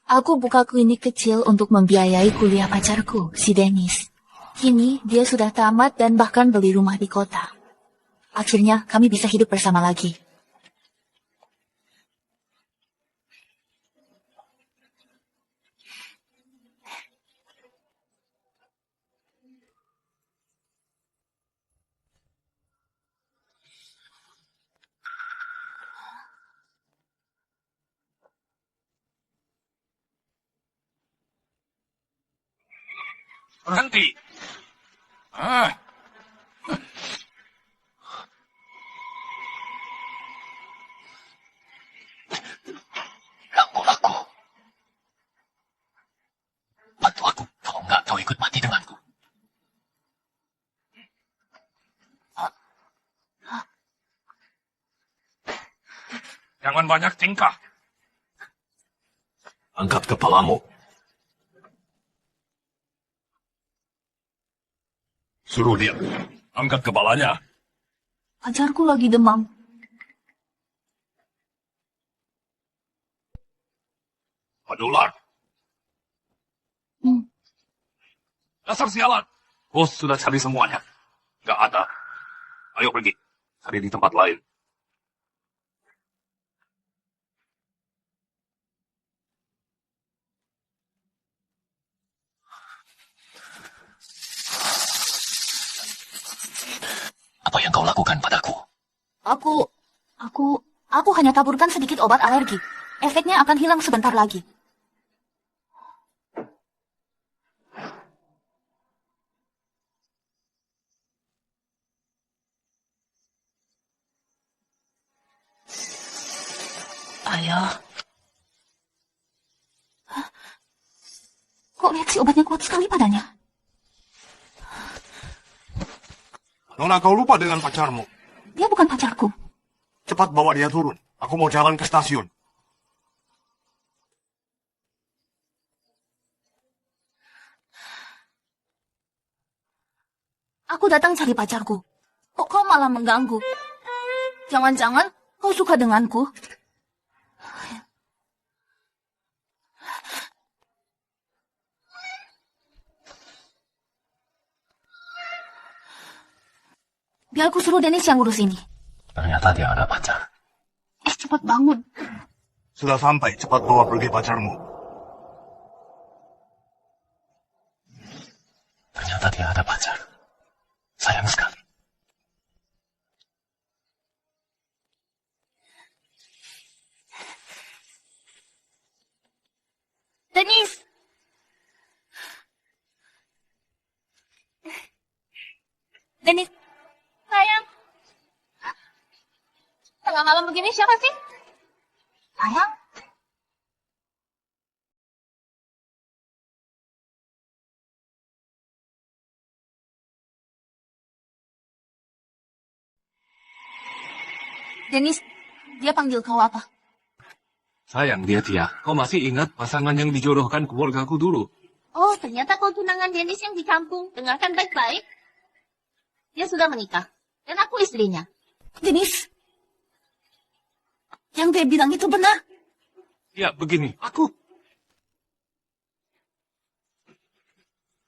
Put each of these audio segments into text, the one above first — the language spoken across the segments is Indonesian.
Aku buka klinik kecil untuk membiayai kuliah pacarku, si Dennis. Kini dia sudah tamat dan bahkan beli rumah di kota. Akhirnya kami bisa hidup bersama lagi. Berhenti. Ah. Ganggu aku. Bantu aku. Kalau enggak, kau ikut mati denganku. Jangan banyak tingkah. Angkat kepalamu. Suruh dia. Angkat kepalanya. Pacarku lagi demam. Penular. Dasar sialan. Bos sudah cari semuanya. Gak ada. Ayo pergi. Cari di tempat lain. Apa yang kau lakukan padaku? Aku hanya taburkan sedikit obat alergi. Efeknya akan hilang sebentar lagi. Ayah. Kok reaksi obatnya kuat sekali padanya? Nona, kau lupa dengan pacarmu. Dia bukan pacarku. Cepat bawa dia turun. Aku mau jalan ke stasiun. Aku datang cari pacarku. Kok kau malah mengganggu? Jangan-jangan kau suka denganku? Biar aku suruh Dennis yang urus ini. Ternyata dia ada pacar. Cepat bangun. Sudah sampai, cepat bawa pergi pacarmu. Ternyata dia ada pacar. Sayang sekali. Dennis! Dennis! Sayang! Tengah malam begini siapa sih? Sayang? Dennis, dia panggil kau apa? Sayang dia. Kau masih ingat pasangan yang dijodohkan keluargaku dulu? Oh, ternyata kau tunangan Dennis yang di kampung. Dengarkan baik-baik. Dia sudah menikah. Dan aku istrinya. Dennis! Yang dia bilang itu benar. Ya, begini.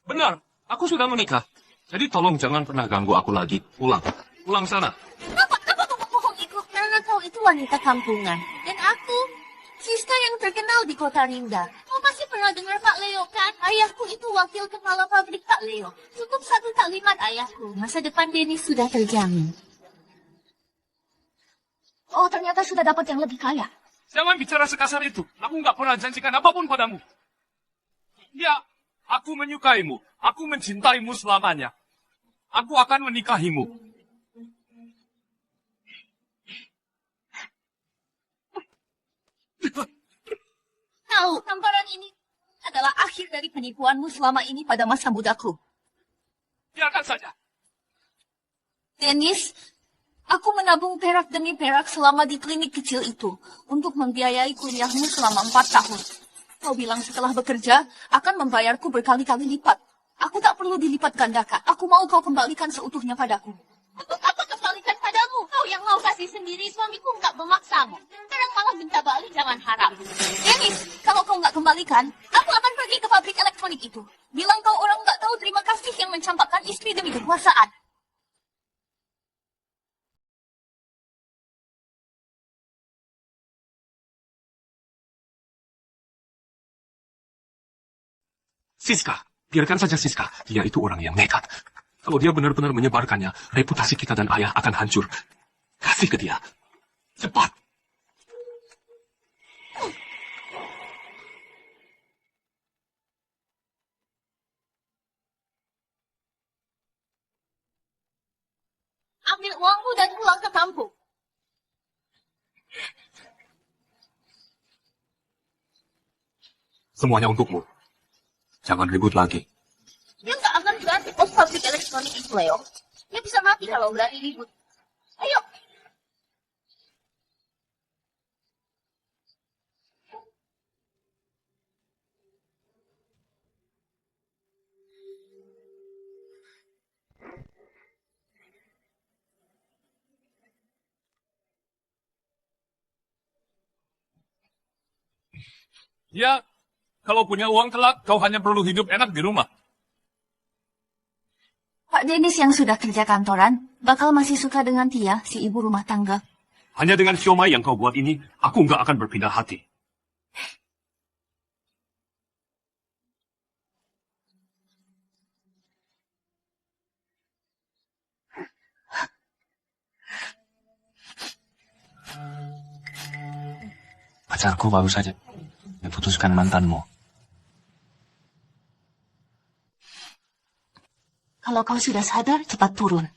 Benar. Aku sudah menikah. Jadi tolong jangan pernah ganggu aku lagi. Pulang. Pulang sana. Apa kau bohong itu? Karena kau itu wanita kampungan. Dan aku, Siska yang terkenal di kota Rinda. Kau pasti pernah dengar Pak Leo, kan? Ayahku itu wakil kepala pabrik Pak Leo. Cukup satu kalimat ayahku. Masa depan Dennis sudah terjamin. Oh, ternyata sudah dapat yang lebih kaya. Jangan bicara sekasar itu. Aku nggak pernah janjikan apapun padamu. Ya, aku menyukaimu. Aku mencintaimu selamanya. Aku akan menikahimu. Tahu, tamparan ini adalah akhir dari penipuanmu selama ini pada masa mudaku. Biarkan saja. Dennis, aku menabung perak demi perak selama di klinik kecil itu untuk membiayai kuliahmu selama 4 tahun. Kau bilang setelah bekerja akan membayarku berkali-kali lipat. Aku tak perlu dilipat gandakan. Aku mau kau kembalikan seutuhnya padaku. Untuk apa kembalikan padamu? Kau yang mau kasih sendiri, suamiku nggak memaksamu. Sekarang malah minta balik, jangan harap. Dennis, kalau kau nggak kembalikan, aku akan pergi ke pabrik elektronik itu. Bilang kau orang nggak tahu terima kasih yang mencampakkan istri demi kekuasaan. Siska, biarkan saja Siska. Dia itu orang yang nekat. Kalau dia benar-benar menyebarkannya, reputasi kita dan ayah akan hancur. Kasih ke dia. Cepat. Ambil uangmu dan pulang ke kampung. Semuanya untukmu. Jangan ribut lagi. Dia nggak akan berani bos pabrik elektronik itu, Leo. Dia bisa mati kalau berani ribut. Ayo. Ya, kalau punya uang kelak, kau hanya perlu hidup enak di rumah. Pak Dennis yang sudah kerja kantoran, bakal masih suka dengan Tia, si ibu rumah tangga. Hanya dengan siomay yang kau buat ini, aku nggak akan berpindah hati. Pacarku baru saja diputuskan mantanmu. Kalau kau sudah sadar, cepat turun.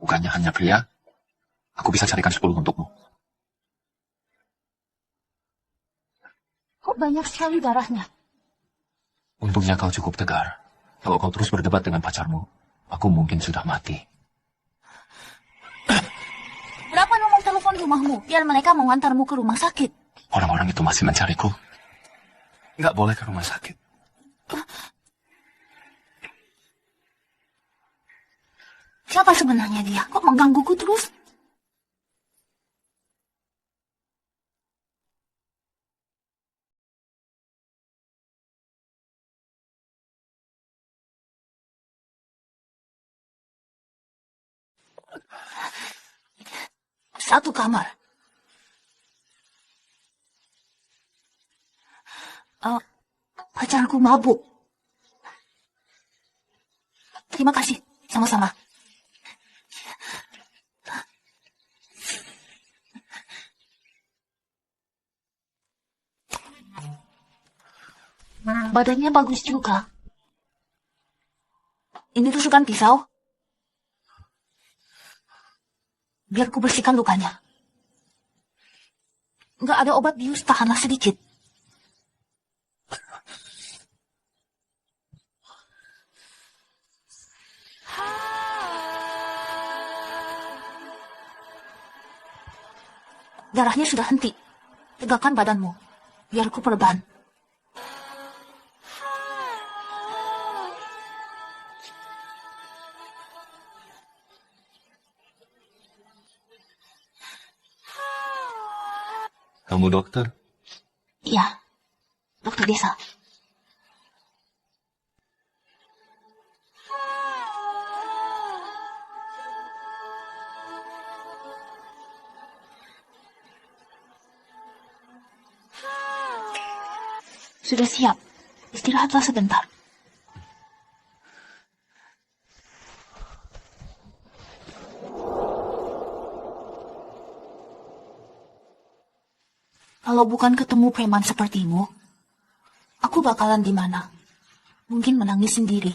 Bukannya hanya pria, aku bisa carikan 10 untukmu. Kok banyak sekali darahnya? Untungnya kau cukup tegar. Kalau kau terus berdebat dengan pacarmu, aku mungkin sudah mati. Berapa nomor telepon rumahmu? Biar mereka mengantarmu ke rumah sakit. Orang-orang itu masih mencariku. Nggak boleh ke rumah sakit. Siapa sebenarnya dia? Kok menggangguku terus? Satu kamar. Pacarku mabuk. Terima kasih. Sama-sama. Badannya bagus juga. Ini tusukan pisau. Biar ku bersihkan lukanya. Nggak ada obat bius, tahanlah sedikit. Darahnya sudah henti. Tegakkan badanmu. Biar ku perban. Kamu dokter? Iya. Dokter desa. Sudah siap. Istirahatlah sebentar. Kalau bukan ketemu preman sepertimu, aku bakalan di mana? Mungkin menangis sendiri.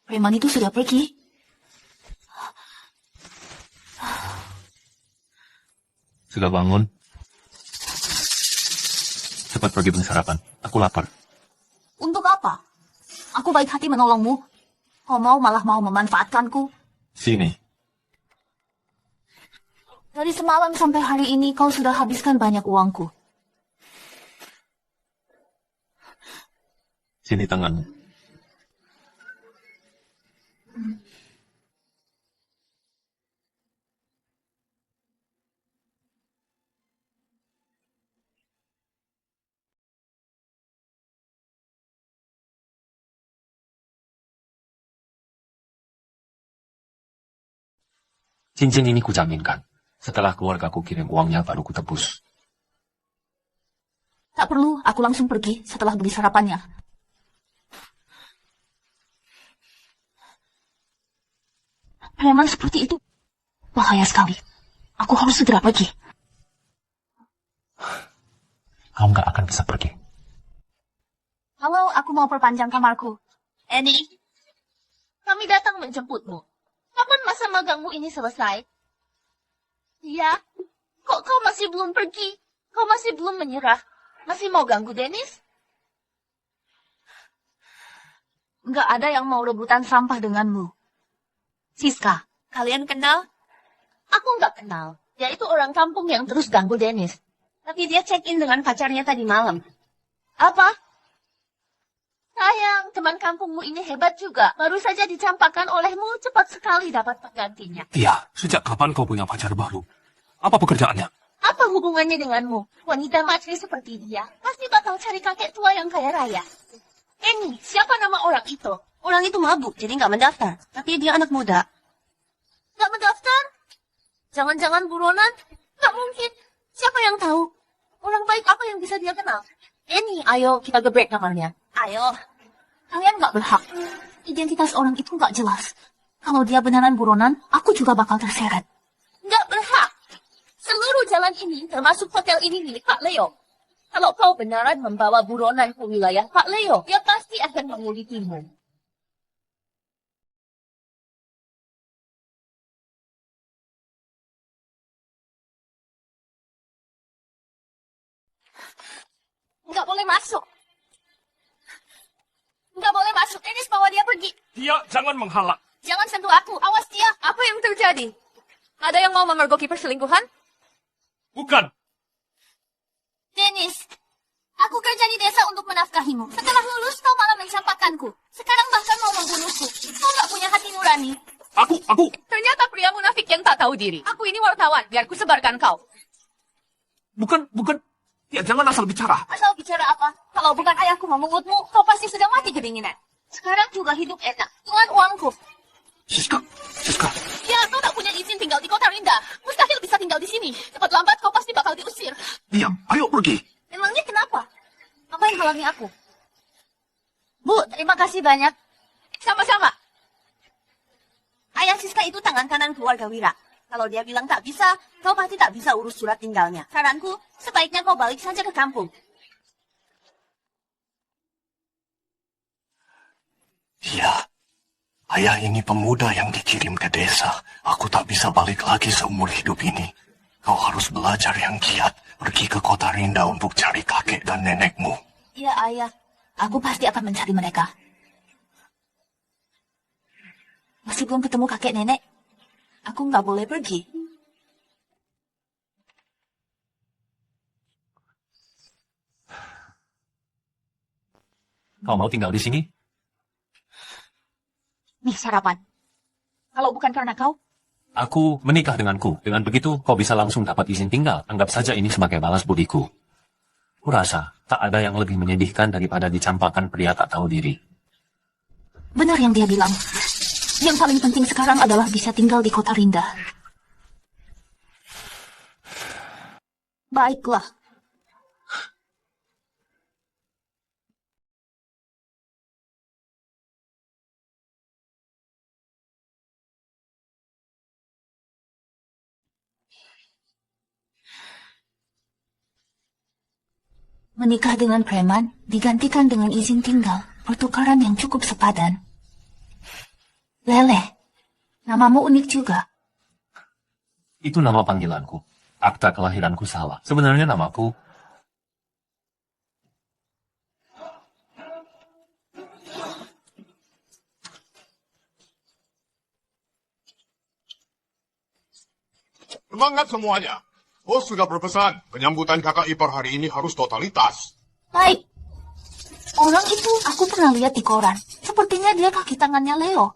Preman itu sudah pergi. Sudah bangun? cepat pergi beli sarapan. Aku lapar. Untuk apa? Aku baik hati menolongmu. Kau malah mau memanfaatkanku. Sini. Dari semalam sampai hari ini kau sudah habiskan banyak uangku. Sini tanganmu. Cincin ini kujaminkan. Setelah keluargaku kirim uangnya, baru ku tebus. Tak perlu, aku langsung pergi setelah beli sarapannya. Preman seperti itu bahaya sekali. Aku harus segera pergi. Kau nggak akan bisa pergi. Halo, aku mau perpanjang kamarku. Annie, kami datang menjemputmu. Kapan masa magangmu ini selesai? Ya, kok kau masih belum pergi? Kau masih belum menyerah? Masih mau ganggu Dennis? Nggak ada yang mau rebutan sampah denganmu. Siska, kalian kenal? Aku nggak kenal. Dia itu orang kampung yang terus ganggu Dennis. Tapi dia check-in dengan pacarnya tadi malam. Apa? Sayang, teman kampungmu ini hebat juga. Baru saja dicampakkan olehmu, cepat sekali dapat penggantinya. Iya, sejak kapan kau punya pacar baru? Apa pekerjaannya? Apa hubungannya denganmu? Wanita matri seperti dia pasti bakal cari kakek tua yang kaya raya. Annie, siapa nama orang itu? Orang itu mabuk, jadi nggak mendaftar. Tapi dia anak muda. Nggak mendaftar? Jangan-jangan buronan? Nggak mungkin. Siapa yang tahu? Orang baik apa yang bisa dia kenal? Annie, ayo kita gebrek kamarnya. Ayo. Kalian nggak berhak. Identitas orang itu nggak jelas. Kalau dia beneran buronan, aku juga bakal terseret. Nggak berhak. Seluruh jalan ini, termasuk hotel ini milik Pak Leo. Kalau kau beneran membawa buronan ke wilayah Pak Leo, dia pasti akan mengulitimu. Nggak boleh masuk. Nggak boleh masuk. Dennis bawa dia pergi. Dia jangan menghalang. Jangan sentuh aku. Awas dia. Apa yang terjadi? Ada yang mau memergoki perselingkuhan? Bukan. Dennis, aku kerja di desa untuk menafkahimu. Setelah lulus, kau malah mencampakkanku. Sekarang bahkan mau membunuhku. Kau nggak punya hati nurani. Aku. Ternyata pria munafik yang tak tahu diri. Aku ini wartawan, biar ku sebarkan kau. Bukan. Ya, jangan asal bicara. Asal bicara apa? Kalau bukan ayahku memungutmu, kau pasti sedang mati kedinginan. Sekarang juga hidup enak dengan uangku. Siska. Ya, kau tak punya izin tinggal di kota Rinda. Mustahil bisa tinggal di sini. Cepat lambat kau pasti bakal diusir. Diam, ayo pergi. Memangnya kenapa? Apa yang halangi aku? Bu, terima kasih banyak. Sama-sama. Ayah Siska itu tangan kanan keluarga Wira. Kalau dia bilang tak bisa, kau pasti tak bisa urus surat tinggalnya. Saranku, sebaiknya kau balik saja ke kampung. Iya. Ayah ini pemuda yang dikirim ke desa. Aku tak bisa balik lagi seumur hidup ini. Kau harus belajar yang giat. Pergi ke kota Rinda untuk cari kakek dan nenekmu. Iya, ayah. Aku pasti akan mencari mereka. Masih belum ketemu kakek nenek. Aku nggak boleh pergi. Kau mau tinggal di sini? Nih sarapan. Kalau bukan karena kau, Aku menikah denganku. Dengan begitu, kau bisa langsung dapat izin tinggal. Anggap saja ini sebagai balas budiku. Kurasa, tak ada yang lebih menyedihkan daripada dicampakkan pria tak tahu diri. benar yang dia bilang. Yang paling penting sekarang adalah bisa tinggal di kota Rinda. Baiklah. Menikah dengan preman digantikan dengan izin tinggal, pertukaran yang cukup sepadan. Lele, namamu unik juga. Itu nama panggilanku. Akta kelahiranku salah. Sebenarnya namaku Semangat semuanya. Bos sudah berpesan, penyambutan kakak ipar hari ini harus totalitas. Baik. Orang itu aku pernah lihat di koran. Sepertinya dia kaki tangannya Leo.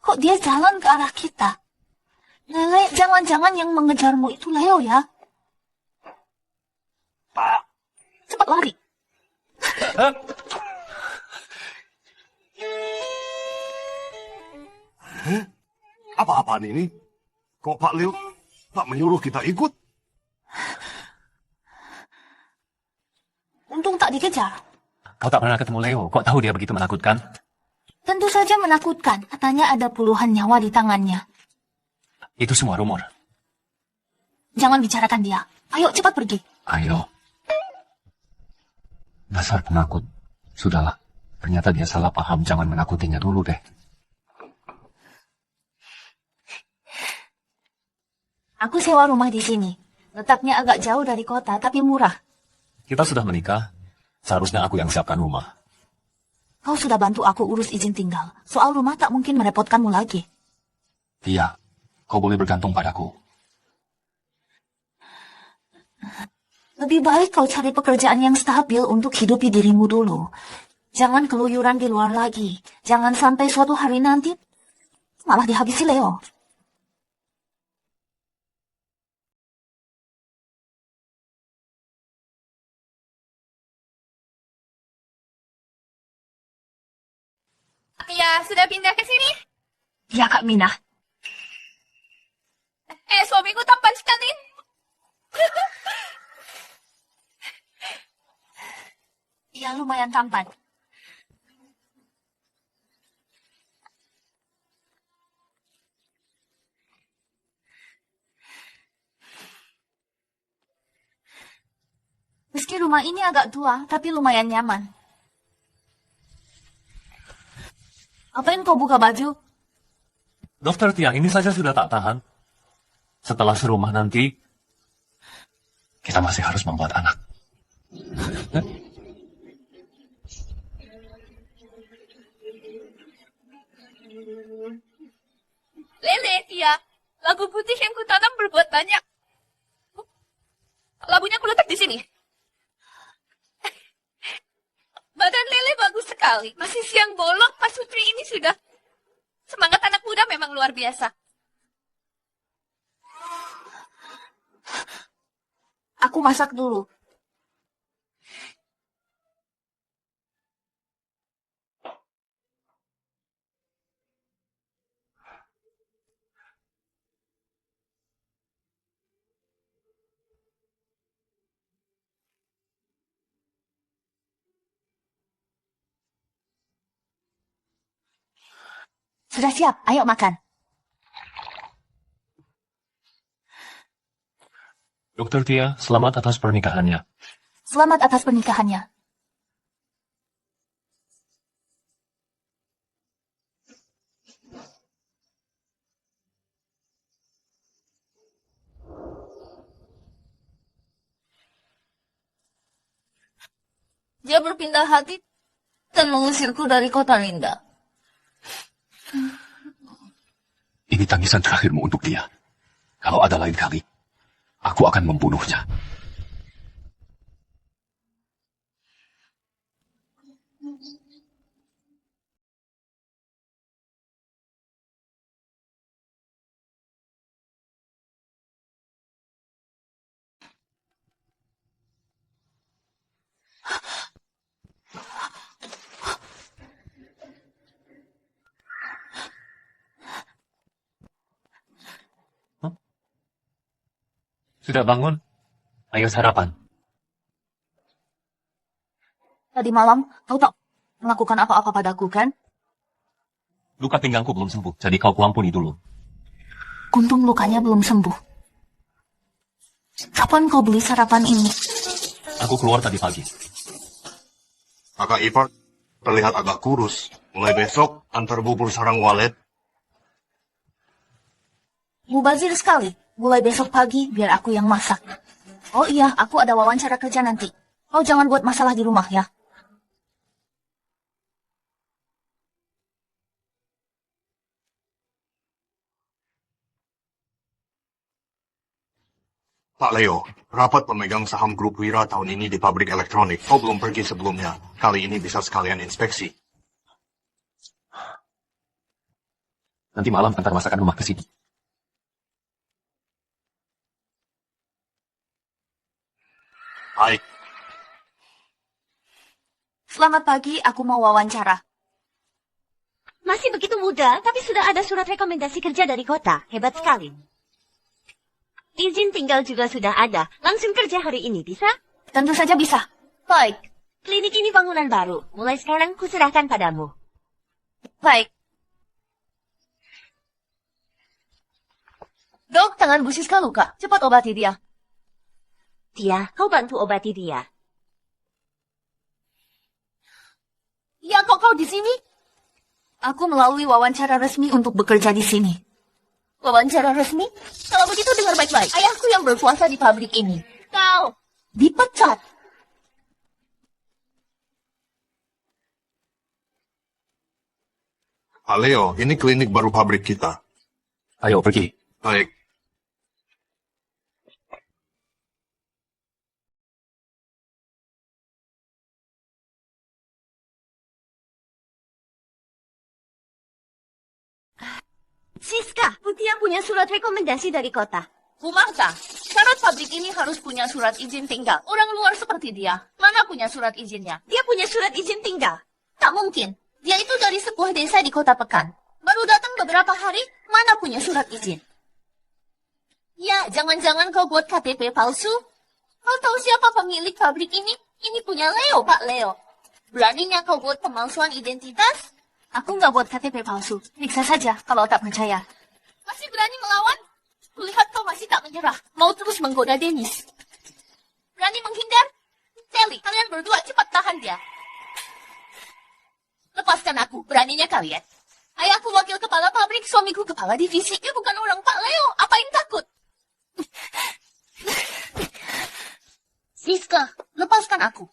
Kok dia jalan ke arah kita? Lele, jangan-jangan yang mengejarmu itu Leo ya? Cepat lari. Apa-apaan ini? Kok Pak Leo tak menyuruh kita ikut? Untung tak dikejar. Kau tak pernah ketemu Leo, kok tahu dia begitu menakutkan? Tentu saja menakutkan. Katanya ada puluhan nyawa di tangannya. Itu semua rumor. Jangan bicarakan dia. Ayo cepat pergi. Ayo. Dasar penakut. Sudahlah. Ternyata dia salah paham, jangan menakutinya dulu deh. Aku sewa rumah di sini. Letaknya agak jauh dari kota, tapi murah. Kita sudah menikah, seharusnya aku yang siapkan rumah. Kau sudah bantu aku urus izin tinggal. Soal rumah tak mungkin merepotkanmu lagi. Iya, kau boleh bergantung padaku. Lebih baik kau cari pekerjaan yang stabil untuk hidupi dirimu dulu. Jangan keluyuran di luar lagi. Jangan sampai suatu hari nanti malah dihabisi Leo. Ya, sudah pindah ke sini? Ya, Kak Mina. Suamiku tampan sekali. Ya, lumayan tampan. Meski rumah ini agak tua, tapi lumayan nyaman. Apain kau buka baju? Dokter Tiang, ini saja sudah tak tahan. Setelah serumah nanti, kita masih harus membuat anak. Lele, Tia. Labu putih yang kutanam berbuat banyak. Labunya kuletak di sini. Badan Lele bagus sekali. Masih siang bolong, Pak Sutri ini sudah. Semangat anak muda memang luar biasa. Aku masak dulu. Sudah siap, ayo makan. Dokter Tia, selamat atas pernikahannya. Selamat atas pernikahannya. Dia berpindah hati dan mengusirku dari kota Rinda. Ini tangisan terakhirmu untuk dia. Kalau ada lain kali, aku akan membunuhnya. Sudah bangun? Ayo sarapan. Tadi malam, kau tak melakukan apa-apa padaku, kan? Luka pinggangku belum sembuh, jadi kau kuampuni dulu. Untung lukanya belum sembuh. Kapan kau beli sarapan ini? Aku keluar tadi pagi. Kakak ipar terlihat agak kurus. Mulai besok, antar bubur sarang walet. Mubazir sekali. Mulai besok pagi, biar aku yang masak. Oh iya, aku ada wawancara kerja nanti. Kau jangan buat masalah di rumah, ya. Pak Leo, rapat pemegang saham grup Wira tahun ini di pabrik elektronik. Kau belum pergi sebelumnya. Kali ini bisa sekalian inspeksi. Nanti malam antar masakan rumah ke sini. Baik. Selamat pagi, aku mau wawancara. Masih begitu muda, tapi sudah ada surat rekomendasi kerja dari kota. Hebat sekali. Izin tinggal juga sudah ada. Langsung kerja hari ini, bisa? Tentu saja bisa. Baik. Klinik ini bangunan baru. Mulai sekarang kuserahkan padamu. Baik. Dok, tangan Bu Siska luka. Cepat obati dia. Tia, kau bantu obati dia. Ya, kok kau di sini? Aku melalui wawancara resmi untuk bekerja di sini. Wawancara resmi? Kalau begitu dengar baik-baik. Ayahku yang berkuasa di pabrik ini. Kau dipecat. Pak Leo, ini klinik baru pabrik kita. Ayo pergi. Baik. Siska, Putia punya surat rekomendasi dari kota. Bu Marta, syarat pabrik ini harus punya surat izin tinggal. Orang luar seperti dia, mana punya surat izinnya? Dia punya surat izin tinggal. Tak mungkin. Dia itu dari sebuah desa di kota Pekan. Baru datang beberapa hari, mana punya surat izin? Ya, jangan-jangan kau buat KTP palsu? Kau tahu siapa pemilik pabrik ini? Ini punya Leo, Pak Leo. Beraninya kau buat pemalsuan identitas? Aku nggak buat KTP palsu. Periksa saja kalau tak percaya. Masih berani melawan? Kulihat kau masih tak menyerah. Mau terus menggoda Dennis. Berani menghindar? Sally, kalian berdua cepat tahan dia. Lepaskan aku, beraninya kalian. Ayahku wakil kepala pabrik, suamiku kepala divisi. Dia bukan orang Pak Leo. Apa yang takut? Siska, lepaskan aku.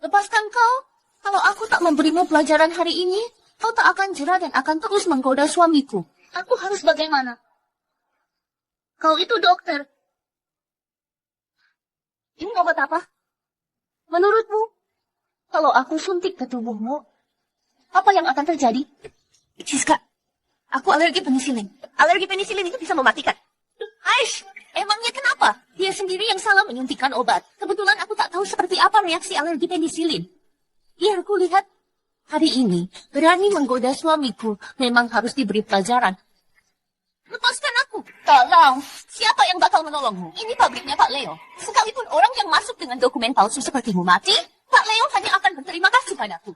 Lepaskan kau. Kalau aku tak memberimu pelajaran hari ini, kau tak akan jerah dan akan terus menggoda suamiku. Aku harus bagaimana? Kau itu dokter. Ini obat apa? Menurutmu, kalau aku suntik ke tubuhmu, apa yang akan terjadi? Siska, aku alergi penisilin. Alergi penisilin itu bisa mematikan. Aish, emangnya kenapa? Dia sendiri yang salah menyuntikkan obat. Kebetulan aku tak tahu seperti apa reaksi alergi penisilin. Biar aku lihat. Hari ini, berani menggoda suamiku memang harus diberi pelajaran. Lepaskan aku. Tolong. Siapa yang bakal menolongmu? Ini pabriknya Pak Leo. Sekalipun orang yang masuk dengan dokumen palsu sepertimu mati, Pak Leo hanya akan berterima kasih padaku.